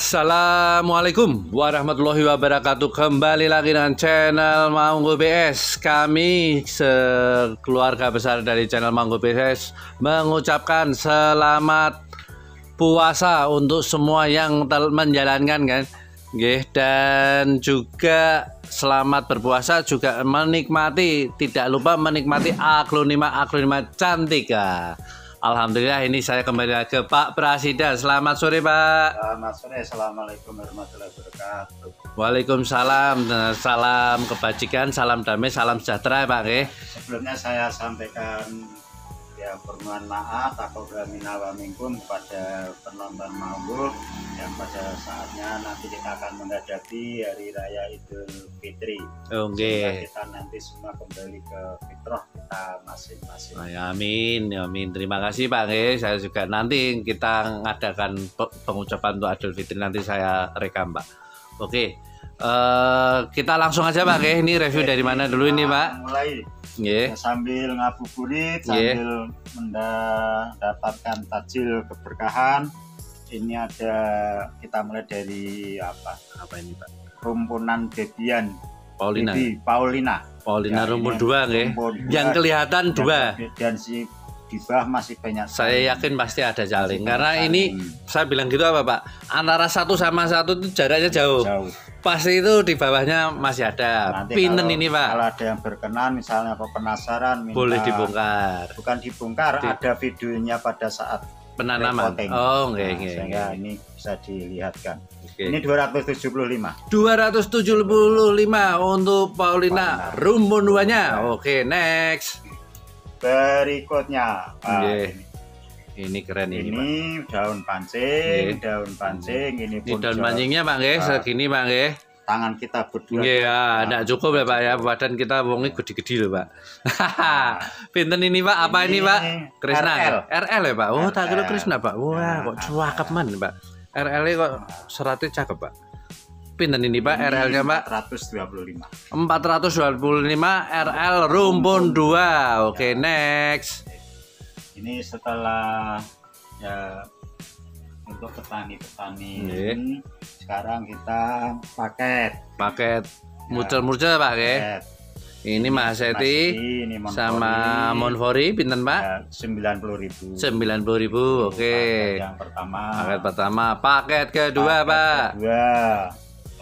Assalamualaikum warahmatullahi wabarakatuh. Kembali lagi dengan channel Manggo BS. Kami sekeluarga besar dari channel Manggo BS mengucapkan selamat puasa untuk semua yang menjalankan kan. Dan juga selamat berpuasa, juga menikmati, tidak lupa menikmati aglonema cantik ya. Alhamdulillah, ini saya kembali lagi ke Pak Prasida. Selamat sore Pak. Selamat sore. Assalamualaikum warahmatullahi wabarakatuh. Waalaikumsalam. Salam kebajikan, salam damai, salam sejahtera Pak. Sebelumnya saya sampaikan ya permohonan maaf apabila minna wa minkum kepada penonton Manggo yang pada saatnya nanti kita akan menghadapi hari raya Idul Fitri. Oke. Kita nanti semua kembali ke fitrah kita masing-masing. Amin, amin. Terima kasih Pak. Saya juga nanti kita ngadakan pengucapan untuk Idul Fitri, nanti saya rekam Pak. Oke. Kita langsung aja Pak. Ini review dari mana dulu ini Pak? Mulai. Yeah. Sambil ngabuburit, sambil mendapatkan takjil keberkahan. Ini ada, kita mulai dari apa ini Pak? Rumpunan Debian Paulina. Ya, rumpun 2 nggih. Yang kelihatan 2. Dan si di bawah masih banyak. Saya yakin pasti ada jaling karena ini saya bilang gitu apa Pak? Antara satu sama satu itu jaraknya jauh. Pasti itu di bawahnya masih ada. Pinten ini Pak. Kalau ada yang berkenan, misalnya apa penasaran, boleh dibongkar. Bukan dibongkar, ada videonya pada saat penanaman. Oh, nggih. Sehingga ini bisa dilihatkan. Ini 275. 275 untuk Paulina rumpun 2-nya. Oke, next. Berikutnya. Ini keren ini. Ini daun pancing, ini pun daun pancingnya Pak nggih, segini Pak nggih. Tangan kita berdua. Iya, enggak cukup ya Pak ya, badan kita wonge gede-gede loh Pak. Pinten ini Pak? Apa ini Pak? Krishna. RL ya Pak. Oh, tak kira Krishna Pak. Wah, kok cakep man Pak. RL-nya kok seratnya cakep Pak. Pinten ini Pak? RL-nya Pak? 425. 425 RL rumpun 2. Oke, next. Ini setelah ya untuk petani-petani sekarang kita paket muncul Pak ya. Ini Mas Seti sama Monfori pinten Pak? 90.000. 90.000. Oke. Yang pertama. Paket pertama. Paket kedua Pak.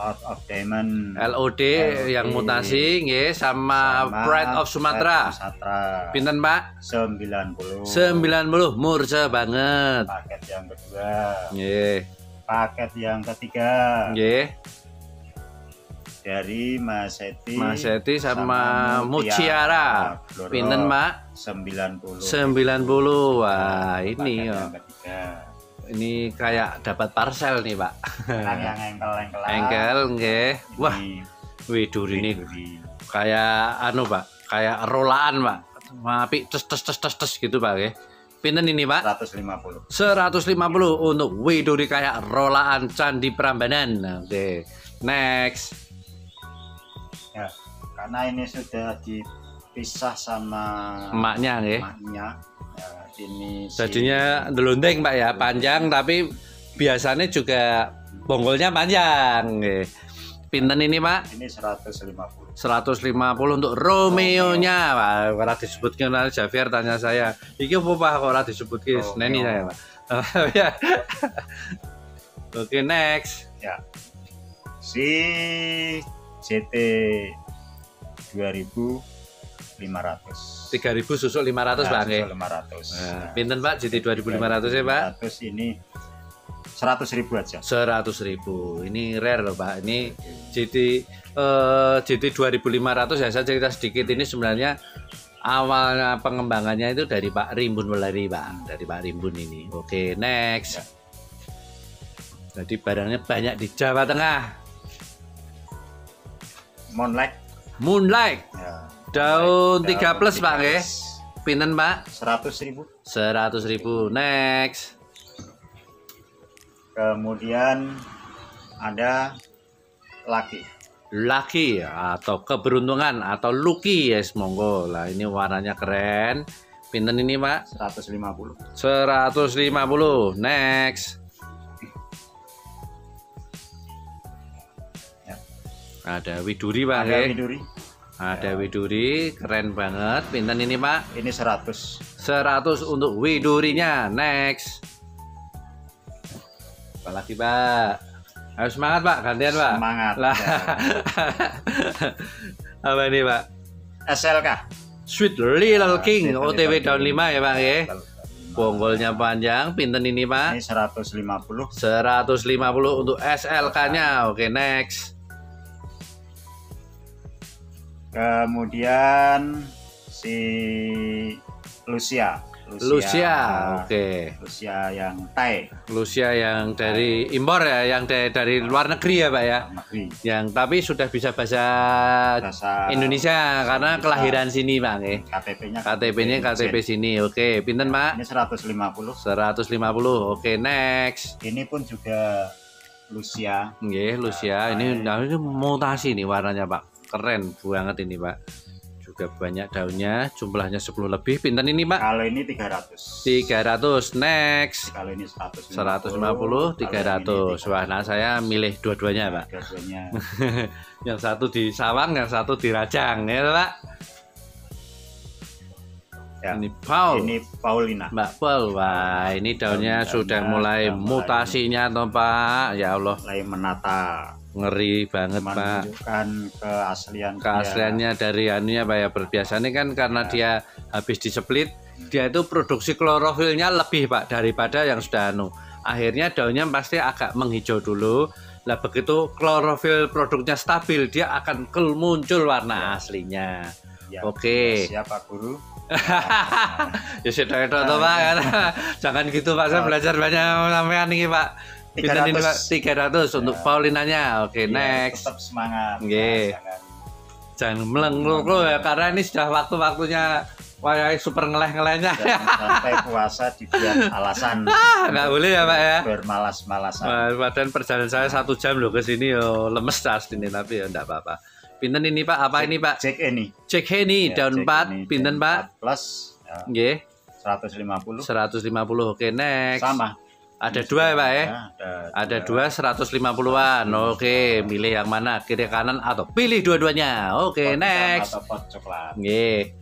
Lord of Diamond LOD yang mutasi nggih sama Pride of Sumatera. Pinten Pak? 90. 90 murah banget. Paket yang kedua. Nggih. Paket yang ketiga. Nggih. Dari Mas Seti sama Mutiara. Pinten Pak? 90. 90. Wah, ini yang ketiga. Ini kayak dapat parcel nih Pak. Yang engkel nggih. Wah, widur ini kayak anu Pak, kayak rolaan Pak. Mapi tes gitu Pak nggih. Pinten ini Pak? 150. 150 untuk widuri kayak rolaan Candi Prambanan. Oke. Next. Ya, karena ini sudah dipisah sama emaknya nggih. Ini jadinya ndelondeng Pak ya, panjang tapi biasanya juga bonggolnya panjang. Pinten ini Pak? Ini 150. 150 untuk Romeo-nya. Pak, ora disebutkan Javier tanya saya. Iki apa Pak kok ora disebutke Neni saya Pak. Ya. Oke, next. Ya. Si CT 2500. 3.000 susuk 500 Pak nggih. 500. Nah, pinten Pak GT 2500 ya Pak? 500 ini 100.000 aja. 100.000. Ini rare loh Pak. Ini GT 2500 ya, saya cerita sedikit. Ini sebenarnya awalnya pengembangannya itu dari Pak Rimbun Welari Pak. Dari Pak Rimbun ini. Oke, next. Ya. Jadi barangnya banyak di Jawa Tengah. Moonlight. Ya. Daun 3 plus Pak nggih. Pinten Pak? 100.000. 100.000. Next. Kemudian ada Lucky atau keberuntungan atau lucky ya, monggo. Lah ini warnanya keren. Pinten ini Pak? 150. 150. Next. Ada widuri Pak. Ada widuri. Ada widuri, keren banget. Pinten ini Pak? Ini 100. 100 untuk widurinya. Next. Apalagi Pak? Harus semangat Pak, gantian Pak. Semangat. Lah. Ya. Apa ini Pak? SLK. Sweet Little King, Sweet OTW Little daun King. 5 ya Pak ya. Bonggolnya panjang, pinten ini Pak? Ini 150. 150 untuk SLK-nya. Oke, next. Kemudian si Lucia. Lucia, oke. Lucia yang Thai. Lucia yang dari impor ya, yang dari luar negeri ya Pak ya. Negeri. Yang tapi sudah bisa bahasa Indonesia karena Indonesia. kelahiran sini Pak nggih. KTP-nya KTP sini. Oke, pinten Pak? Ini 150. 150. Oke, next. Ini pun juga Lucia. Nggih, Lucia. Ini mutasi nih warnanya Pak. Keren banget ini Pak. Juga banyak daunnya, jumlahnya 10 lebih. Pinten ini Pak? Kalau ini 300. 300. Next. Kalau ini 150. 150, 300. Wah, nah saya milih dua-duanya Pak. Dua-duanya. Yang satu di Sawang, yang satu di Rajang ya Pak. Ya. Ini Paul. Ini Paulina. Mbak Paul. Wah, ini daunnya sudah mulai mutasinya toh Pak. Ya Allah, Mulai menata. ngeri banget Pak. Menunjukkan keaslian. Keasliannya dari anunya Pak ya. Biasanya kan karena dia habis diseplit, dia itu produksi klorofilnya lebih Pak daripada yang sudah anu. Akhirnya daunnya pasti agak menghijau dulu. Lah begitu klorofil produknya stabil, dia akan muncul warna aslinya. Ya, Oke. Siapa guru? Ya sudah itu toh Pak. Jangan gitu Pak, saya belajar banyak sampean nih Pak. Pinten ini Pak? 300 untuk Paulinanya. Oke, Ya, next. Tetap semangat. Nggih. Jangan melengkung ya karena ini sudah waktu-waktunya wayai super ngeleh-ngelehnya. Sampai puasa dibuat alasan. Nggak boleh ya Pak ya. Bermalas-malasan. Padahal perjalanan saya 1 jam loh ke sini yo lemes tas ini tapi ya enggak apa-apa. Pinten ini Pak? Apa ini Pak? Jack ini. Jack Henny Ya, daun Jack 4. ini, Pinten daun Pak? 4 plus ya, Nggih. 150. 150. Oke, next. Sama. Ada 2 ya Pak ya? Ada Ada 2 150-an. Oke, milih yang mana? Kiri kanan atau pilih dua-duanya. Oke, pot next. hitam atau pot coklat. Nggih.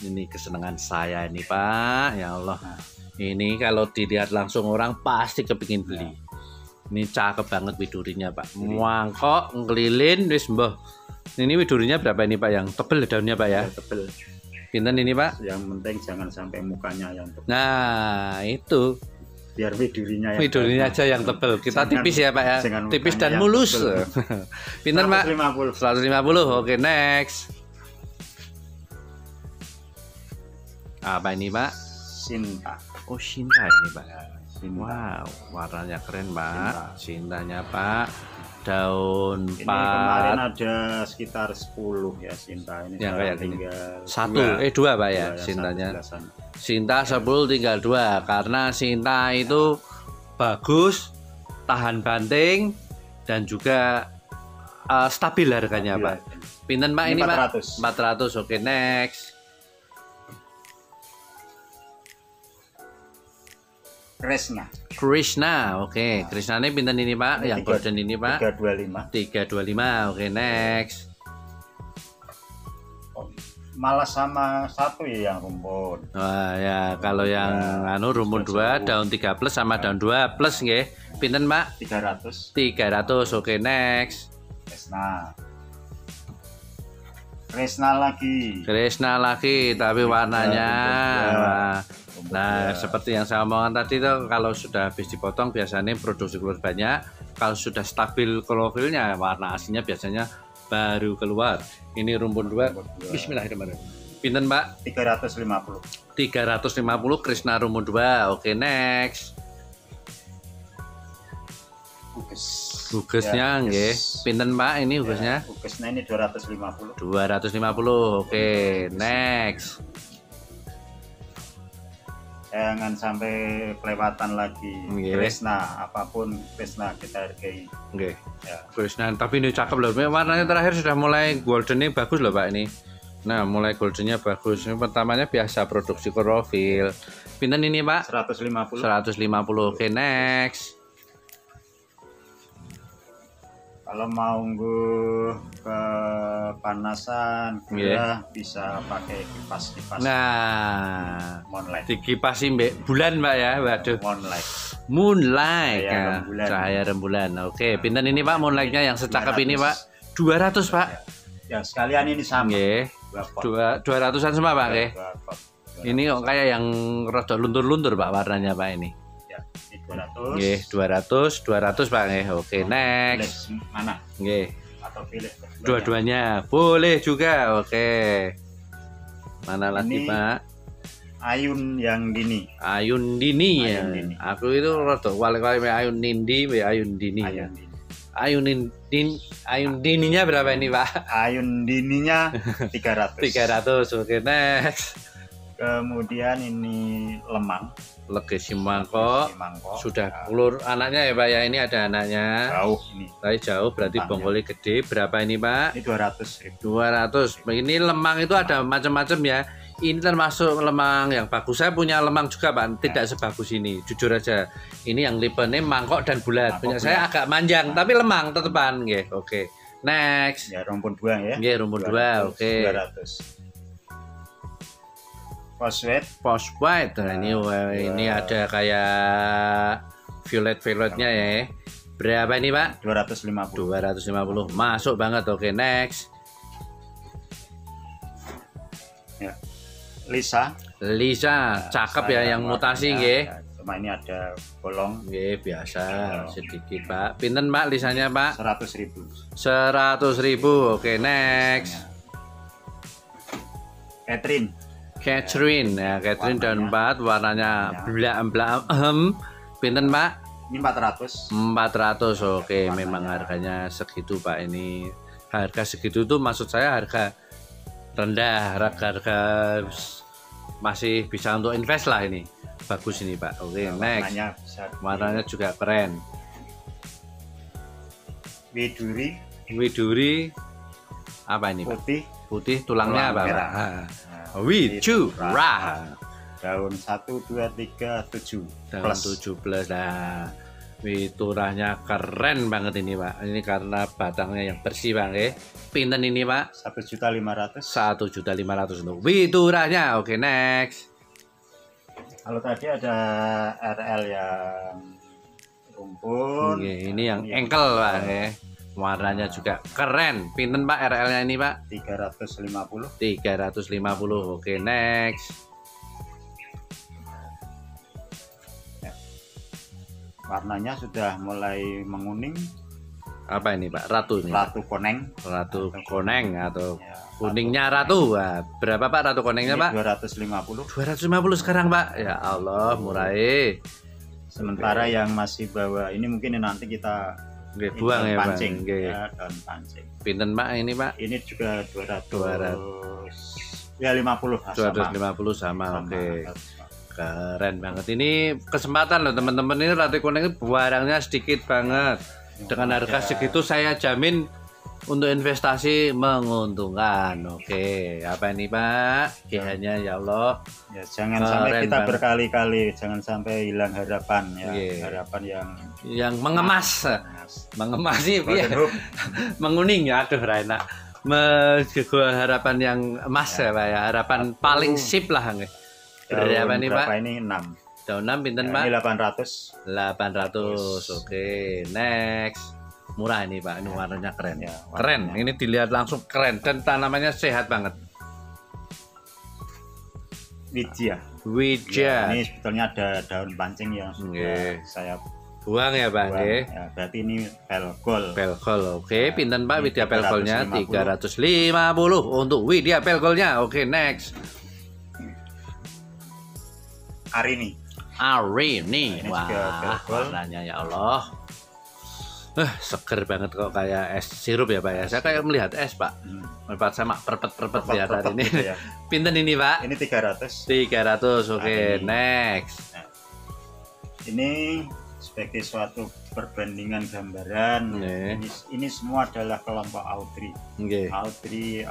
Ini kesenangan saya ini Pak. Ya Allah. Ini kalau dilihat langsung orang pasti kepingin beli. Ini cakep banget widurinya Pak. Mangkok, ngelilin, wis mbah. Ini widurinya berapa ini Pak? Yang tebel daunnya Pak ya? Tebel. Pinten ini Pak? Yang penting jangan sampai mukanya yang tebel. Nah, itu. Biar widurinya yang Widurinya aja yang tebel. Kita tipis ya Pak ya. jangan Tipis mukanya dan yang mulus. tebel. Pinten Pak? 150. 150. Oke, next. Apa ini Pak? Cinta. Oh, Cinta ini Pak. Cinta. Wow, warnanya keren Pak. Cintanya Pak. Daun Ini 4. kemarin ada sekitar 10 ya Cinta ini. Yang kayak gini. Tinggal 2 Pak ya Dua cintanya. satu belasan. Cinta 10 tinggal 2 karena Cinta itu bagus, tahan banting dan juga stabil harganya Pak. Pinten Pak ini Pak? 400. Oke, next. Krishna. Oke, Krishna ini pinten ini Pak? Yang golden ini Pak? 325. 325. Oke, next. Malah sama satu ya yang rumpun. Wah ya, kalau yang anu rumpun 2 daun 3 plus sama daun 2 plus nggih. Pinten Pak? 300. 300. Oke, next. Krishna lagi tapi warnanya nah seperti yang saya omongkan tadi tuh, kalau sudah habis dipotong biasanya produksi keluar banyak, kalau sudah stabil klorofilnya warna aslinya biasanya baru keluar. Ini rumpun 2. Bismillahirrahmanirrahim. Pinten Pak? 350. 350 Krishna rumpun 2. Oke, next. Ugesnya nggih. Pinten Pak ini ugesnya? Ugesnya ini 250. 250. Oke, next. Jangan sampai kelewatan lagi. Krishna, apapun Krishna kita hargai. Nggih. Ya. Krishna, tapi ini cakep loh. Warnanya terakhir sudah mulai golden, ini bagus loh Pak ini. Nah, mulai goldennya bagus. Ini pertamanya biasa produksi klorofil. Pinten ini Pak? 150. 150. Oke, next. Kalau mau kepanasan, bisa pakai kipas-kipas. Nah, Moonlight. dikipasi mbak bulan mbak ya, waduh. Moonlight. Cahaya rembulan. Oke, pinten ini pak moonlightnya yang secakep ini pak? 200 pak. Ya sekalian ini sama. 200-an semua pak. Ini kok kayak yang rada luntur-luntur pak warnanya pak ini. Ya, ini 200. 200 pak. Oke, next. Mana? Atau pilih dua-duanya boleh juga. Oke. Mana lagi ini pak? Ayun yang dini. Ayun dini ya. Aku itu rada wale-wale ayun nindi, ayun dini ya. Ayun dininya berapa ini pak? Ayun dininya 300. 300. Oke, next. Kemudian ini lemang. Legesi mangkok. Sudah ulur anaknya ya pak ya. Ini ada anaknya. Jauh ini. Tapi jauh berarti bonggolnya gede. Berapa ini pak? Ini 200.000. 200. Ini lemang itu ada macam-macam ya. Ini termasuk lemang yang bagus. Saya punya lemang juga pak. Tidak sebagus ini. Jujur aja. Ini yang tipenya mangkok dan bulat. Punya saya agak manjang. Tapi lemang tetepan. Oke. Next. Ya rumpun buang ya. Rumpun dua. Oke. 200. Post white. Nah, ini ada kayak violet-violetnya ya. Berapa ini pak? 250. 250. Masuk banget. Oke, next. Ya. Lisa, cakep ya yang mutasi ya. Cuma ini ada bolong. Biasa sedikit pak. Pinten pak Lisanya pak? 100.000. 100.000. Oke, next. Catherine ya, Catherine daun 4 warnanya belak. Pinten pak? Ini 400. 400. Oke, memang harganya segitu pak. Ini harga segitu tuh maksud saya harga rendah, harga masih bisa untuk invest lah ini. Bagus ini pak. Oke, next. Warnanya juga keren. Widuri apa ini pak? Putih tulangnya apa pak? Widura. Daun 1, 2, 3, 7. Daun 17. Nah, widuranya keren banget ini pak. Ini karena batangnya yang bersih bang. Pinten ini pak? 1.500.000. 1.500.000 untuk widuranya. Oke, next. Kalau tadi ada RL yang rumpun. Ini yang engkel pak. Warnanya juga keren. Pinten pak RL-nya ini pak? 350. 350. Oke, next. Warnanya sudah mulai menguning. Apa ini pak? Ratu ini. Ratu koneng. Ratu koneng atau kuningnya ratu. Wah, berapa pak ratu konengnya pak? 250. 250 sekarang pak. Ya Allah, murah. Sementara yang masih bawa ini mungkin nanti kita buang ya pancing. Ya, daun pancing. Pinten pak ini pak? Ini juga 200. Ya 50. 250 sama. Oke. Keren banget. Ini kesempatan loh teman-teman. Ini ratu koneng barangnya sedikit banget. Dengan harga segitu saya jamin untuk investasi menguntungkan. Oke, apa ini Pak? Kianya ya Allah. Ya, jangan sampai kita berkali-kali, jangan sampai hilang harapan ya. Harapan yang mengemas. Mengemas sih ya. Menguning ya, aduh enak. Harapan yang emas ya Pak ya. Harapan paling sip lah nggih. Berapa nih Pak? Ini 6. Daun 6 pinten Pak? Ini 800. 800. Oke, next. Murah ini Pak, ini warnanya keren ya. Keren, ini dilihat langsung keren dan tanamannya sehat banget. Widya. Ini sebetulnya ada daun pancing yang sudah saya buang ya Pak. Ya, berarti ini pelgol. Pelgol, oke. Pinten Pak Widya pelgolnya? 350 untuk Widya pelgolnya. Oke, next. Arini. Wah, warnanya ya Allah. Seger banget kok, kayak es sirup ya Pak ya. Saya kayak melihat es Pak. Melihat sama perpet-perpet di atas ini. Gitu ya. Pinten ini Pak? Ini 300. 300, oke. Next. Ini sebagai suatu perbandingan gambaran. Ini semua adalah kelompok Audrey. Audrey.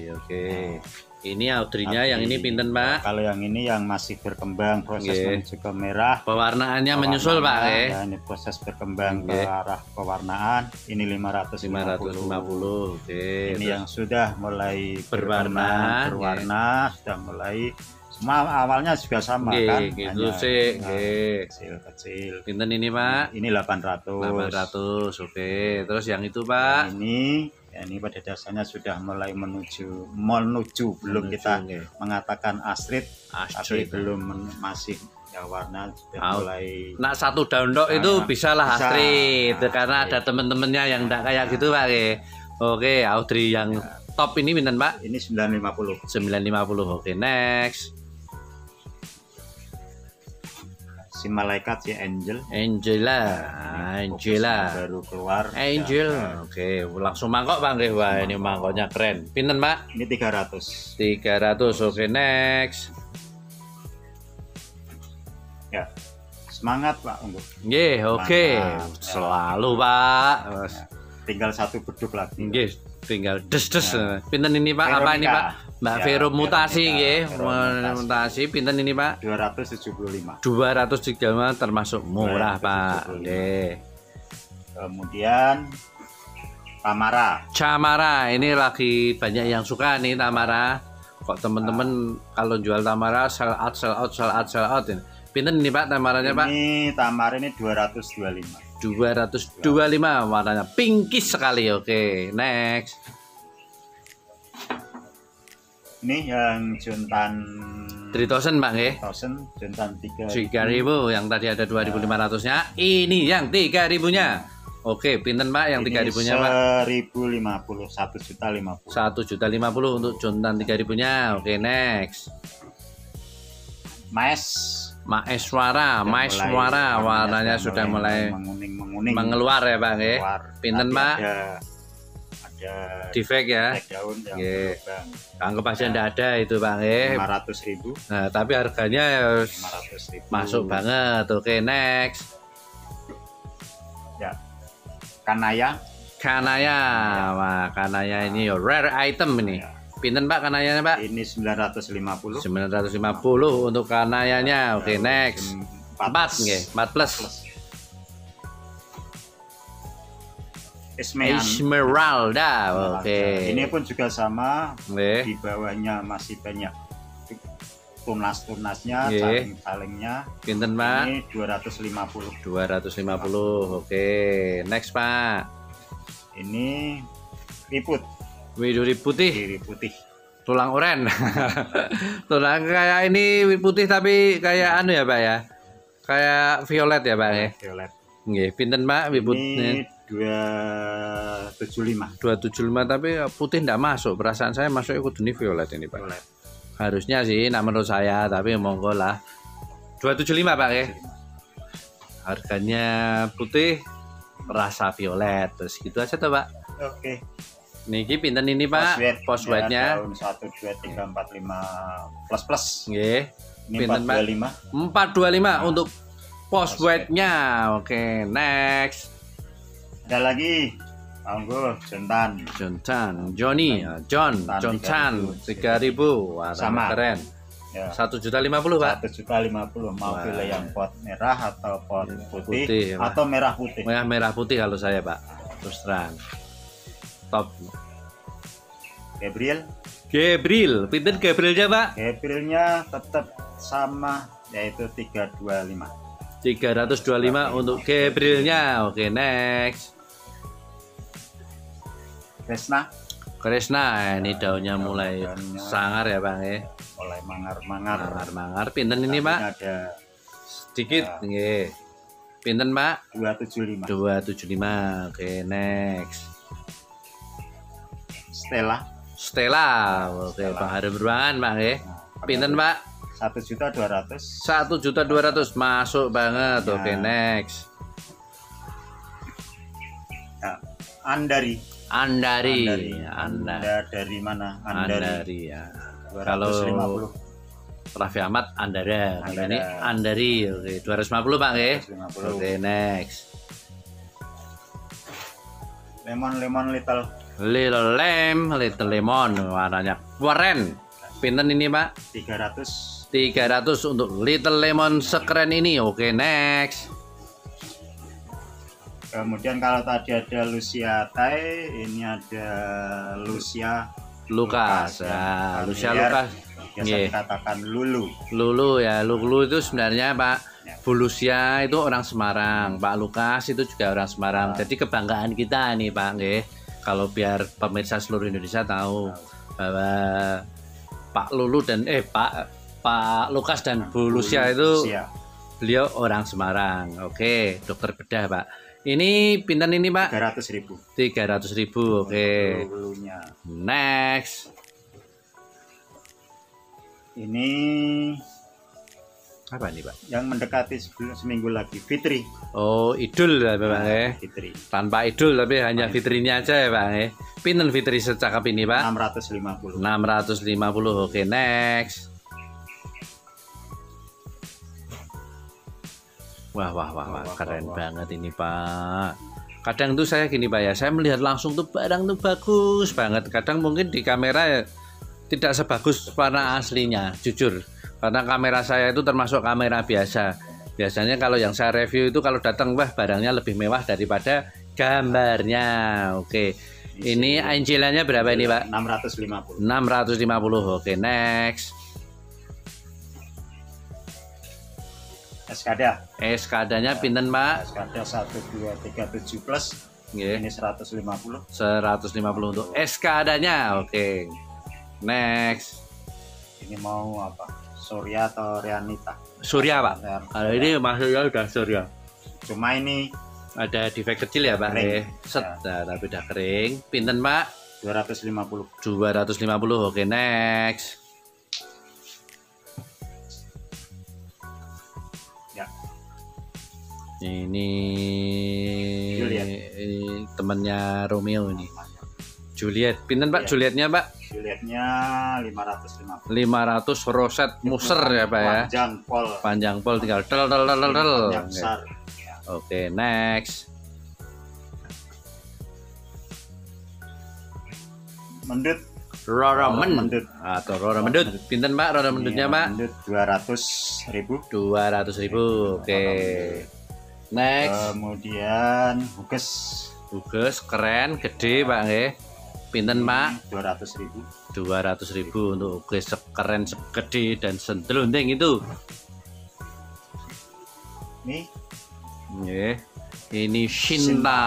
Oke. Ini Audrey-nya, yang ini pinten Pak? Kalau yang ini yang masih berkembang proses menuju ke merah. Pewarnaannya menyusul Pak ya, ini proses berkembang ke arah pewarnaan. Ini 550. Oke. Ini yang sudah mulai berwarna, sudah mulai. Semua awalnya juga sama kan, gitu sih. Kecil. Pinten ini Pak? Ini 800. Oke. Terus yang itu Pak? Ini pada dasarnya sudah mulai menuju belum kita mengatakan astrid, tapi belum masih ya warna sudah mulai. Nah, satu daun dok itu bisa lah astrid, karena ada temen-temennya yang enggak kayak gitu Pak. Oke, Audrey yang top ini pinten Pak? Ini 950. 950. Oke, next. Si malaikat, si Angela baru keluar. Oke, langsung mangkok Bang. Wah, ini mangkoknya keren. Pinten Pak? Ini 300. Oke, next. Ya, semangat Pak Unggul. Oke. Selalu Pak. Tinggal satu beduk lagi. Tinggal des. Pinten ini Pak? Apa ini Pak? Mbak Vero mutasi mutasi. Pinten ini Pak? 275. 235 termasuk murah Pak. Kemudian Tamara. Ini lagi banyak yang suka nih Tamara. Kok temen-temen kalau jual Tamara sell out ini. Pinten ini Pak Tamaranya Pak? Ini Tamara ini 225. 225 warnanya pinkish sekali. Oke, next. Ini yang juntan 3000 Pak nggih. Juntan 3.000 yang tadi ada 2.500-nya. Ini yang 3.000-nya. Oke, pinten Pak yang 3.000-nya Pak? 1.050, 1.050. 1.050 untuk juntan 3.000-nya. Oke, next. Maeswara warnanya sudah mulai menguning. mengeluar ya Pak nggih. Pinten Pak? Ada defect ya. Daun yang berlubang. Anggap aja enggak ada itu Pak nggih. 500.000. Nah, tapi harganya 500.000. masuk banget. Oke, next. Ya. Kanaya. Wah, kanaya ini rare item ini. Pinten Pak kanayanya Pak? Ini 950. 950 untuk kanayanya. Oke, next. 4 nggih, 4 plus. Esmeralda. Oke. Ini pun juga sama. Di bawahnya masih banyak tunas-tunasnya, saling-salingnya. Pinten Pak? Ini 250. 250. Oke, next Pak. Ini riput. Widuri putih. Tulang oren. Tulang kayak ini putih tapi kayak anu ya Pak ya. Kayak violet ya Pak ya. Violet. Nggih, pinten Pak wiputnya? 275. 275 tapi putih enggak masuk. Perasaan saya masuk ikut ini violet ini Pak. Violet. Harusnya sih nah menurut saya, tapi monggo lah. 275 Pak ya. Harganya putih rasa violet. Terus gitu aja tuh Pak. Oke. Niki pinten ini Pak? Post weight-nya. Tahun 1 2 3 4 5 plus. Nggih. Ini Pinten Pak? 425 untuk post weight-nya. Oke, next. Ada lagi. Anggur Jontan. John Chan 3.000. Wah, sama keren. Ya. 1.050 Pak. 1.050. Mau pilih yang pot merah atau pot putih atau merah putih. Merah putih kalau saya Pak. Terus terang. Top. Gabriel. Pinten Gabrielnya Pak? Gabrielnya tetap sama, yaitu 325. 325 untuk Gabrielnya. Oke, next. Kresna, ini daunnya mulai sangar ya Pak ya. Mulai mangar. Pinten ini Pak? Ada sedikit nggih. Pinten Pak? 275. 275. Oke, next. Stella. Oke, Penghari Berbangan Pak nggih. Pinten Pak? 1.200.000. 1.200.000 masuk banget. Oke, next. Ya, Andari. Anda dari mana? Andari ya. 250. Raffi Ahmad Andara. Kalau ini Andara. Andari. Oke, 250 Pak nggih. 250. Oke, next. Lemon little Little lemon warnanya keren. Pinten ini Pak? 300. 300 untuk little lemon sekeren ini. Oke, next. Kemudian kalau tadi ada Lucia Thai, ini ada Lucia Lucas. Ya, Lucia Lucas. Biasa Nggih. dikatakan Lulu. Lulu ya, Lulu itu sebenarnya Pak Bu Lucia itu orang Semarang, Pak Lukas itu juga orang Semarang. Jadi kebanggaan kita nih Pak nggih. Kalau biar pemirsa seluruh Indonesia tahu bahwa Pak Lulu dan Pak Lukas dan Bu Lucia itu beliau orang Semarang. Oke, dokter bedah Pak. Ini pinten ini Pak? 300.000. 300.000. Oke. Lulunya. Next. Ini Apa nih Pak? yang mendekati seminggu lagi, Fitri. Oh, idul ya Pak ya. Fitri. Tanpa idul tapi hanya fitrinya aja ya Pak ya. Pinten fitri secakap ini Pak? 650. 650. Oke, next. Wah, keren banget ini Pak. Kadang tuh saya gini Pak ya, saya melihat langsung tuh barang tuh bagus banget. Kadang mungkin di kamera ya tidak sebagus warna aslinya, jujur. Karena kamera saya itu termasuk kamera biasa. Biasanya kalau yang saya review itu kalau datang wah barangnya lebih mewah daripada gambarnya. Oke. Ini anjilannya berapa ini Pak? 650. 650. Oke, next. Eskada. Eskadanya pinten Pak? Eskada 1237 plus. Nggih. Ini 150. 150 untuk eskadanya. Oke. Next. Ini mau apa? Surya atau Rianita? Surya Pak. Kalau ini maksudnya udah Surya. Cuma ini Ada defek kecil ya Pak. Kering. Set, nah, tapi udah kering. Pinten Pak? 250. 250. Oke, next. Ya. Ini Juliet. ini temannya Romeo ini. Juliet. Pinten Pak? Julietnya Pak? Julietnya 550. 500 roset muser ya Pak ya. Panjang pol. Panjang pol tinggal del. Panjang Oke. besar. Oke, next. Mendut. Rora Mendut. atau Rora Mendut. Pinten Pak? Rora Mendutnya Pak? Mendut 200.000. 200.000. Oke. Next. Kemudian Huges. Huges keren, gede Pak nggih. Pinten Pak? 200.000. 200.000 untuk Huges keren, segede dan sendelunting itu. Nih, Nggih. Ini Shinta.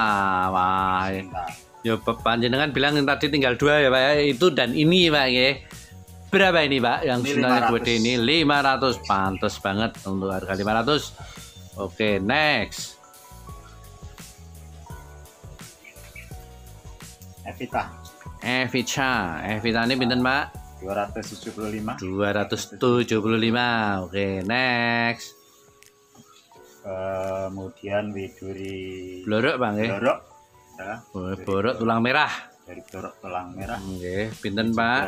Wah. Cinta. Ya panjenengan bilang yang tadi tinggal 2 ya Pak ya. Itu dan ini Pak nggih. Berapa ini Pak? Yang Ini sebenarnya 500. gede ini 500. Pantes banget untuk harga 500. Oke, next. Evita Evita ini pinten Pak? 275. 275. Oke, next. Kemudian Widuri Blorok Pak nggih. Blorok. Ya, Borok tulang merah. dari Blorok tulang merah. Nggih, pinten Pak?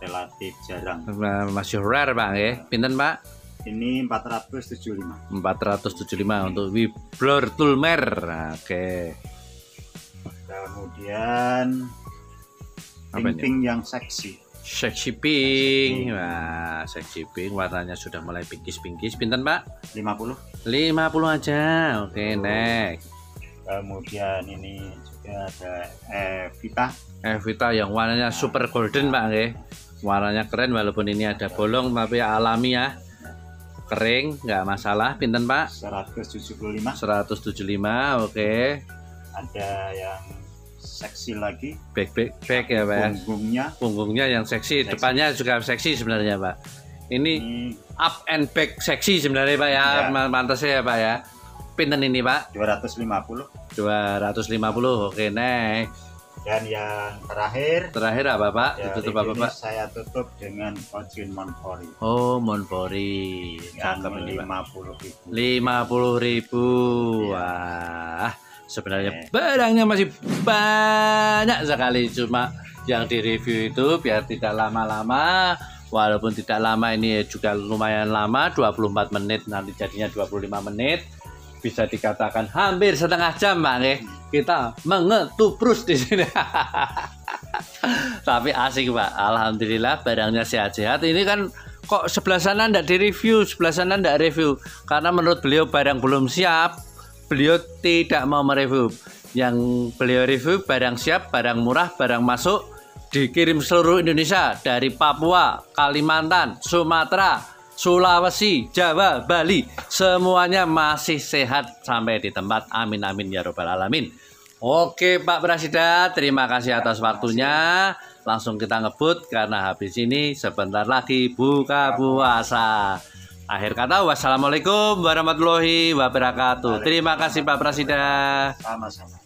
Relatif jarang. Masih rare Pak nggih. Pinten Pak? Ini 475. 475 untuk Wiblor Tulmer. Oke. Kemudian Apa ini? pink yang seksi. Sexy pink. Wah, sexy pink warnanya sudah mulai pinkish-pinkish. Pinten Pak? 50. 50 aja. Oke, next. Kemudian ini juga ada Evita. Evita yang warnanya super golden Pak nggih. Warnanya keren walaupun ini ada bolong tapi alami ya. Kering, nggak masalah. Pinten Pak? 175. 175. Oke. Ada yang seksi lagi. Back ya Pak ya. Punggungnya yang seksi, depannya juga seksi sebenarnya Pak. Ini up and back seksi sebenarnya Pak ya, pantas ya Pak ya. Pinten ini Pak? 250. 250. Oke, next. Dan yang terakhir apa Pak? ya, Ditutup apa ini Pak? saya tutup dengan Fortune Monfori. Oh, Monfori. Yang Cakep ini Pak. 50.000. 50.000. Wah, sebenarnya barangnya masih banyak sekali, cuma yang di review itu biar tidak lama-lama walaupun tidak lama, ini juga lumayan lama, 24 menit, nanti jadinya 25 menit. Bisa dikatakan hampir setengah jam, Pak nih. Kita mengetubrus di sini. Tapi asik, Pak. Alhamdulillah barangnya sehat-sehat. Ini kan kok sebelah sana ndak direview, sebelah sana ndak review. Karena menurut beliau barang belum siap, beliau tidak mau mereview. Yang beliau review barang siap, barang murah, barang masuk, dikirim seluruh Indonesia, dari Papua, Kalimantan, Sumatera, Sulawesi, Jawa, Bali, semuanya masih sehat sampai di tempat. Amin amin ya robbal alamin. Oke Pak Prasida, terima kasih atas waktunya. Langsung kita ngebut karena habis ini sebentar lagi buka puasa. Akhir kata, wassalamualaikum warahmatullahi wabarakatuh. Terima kasih Pak Prasida. Sama-sama.